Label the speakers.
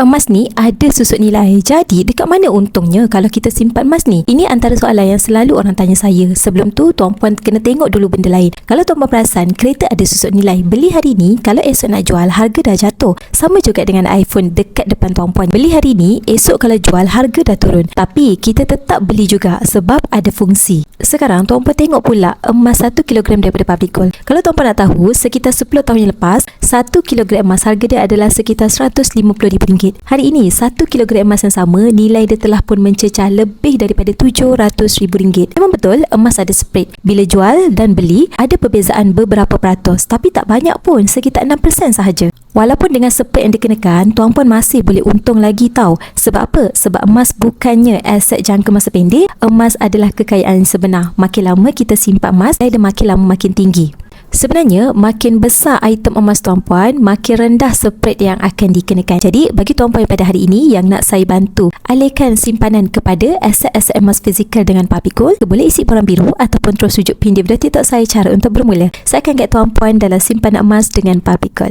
Speaker 1: Emas ni ada susut nilai. Jadi dekat mana untungnya kalau kita simpan emas ni? Ini antara soalan yang selalu orang tanya saya. Sebelum tu tuan puan kena tengok dulu benda lain. Kalau tuan puan perasan, kereta ada susut nilai. Beli hari ni, kalau esok nak jual, harga dah jatuh. Sama juga dengan iPhone dekat depan tuan puan. Beli hari ni, esok kalau jual, harga dah turun. Tapi kita tetap beli juga sebab ada fungsi. Sekarang tuan puan tengok pula emas 1 kilogram daripada public gold. Kalau tuan puan nak tahu, sekitar 10 tahun yang lepas, 1 kilogram emas harga dia adalah sekitar RM150,000. Hari ini 1 kilogram emas yang sama, nilai dia telah pun mencecah lebih daripada RM700,000. Memang betul emas ada spread. Bila jual dan beli ada perbezaan beberapa peratus, tapi tak banyak pun, sekitar 6% sahaja. Walaupun dengan spread yang dikenakan, tuan puan masih boleh untung lagi tahu. Sebab apa? Sebab emas bukannya aset jangka masa pendek. Emas adalah kekayaan sebenar. Makin lama kita simpan emas, dia makin lama makin tinggi. Sebenarnya, makin besar item emas tuan puan, makin rendah spread yang akan dikenakan. Jadi, bagi tuan puan pada hari ini yang nak saya bantu alihkan simpanan kepada aset-aset emas fizikal dengan public gold, boleh isi borang biru ataupun terus rujuk pin di video TikTok saya cara untuk bermula. Saya akan guide tuan puan dalam simpanan emas dengan public gold.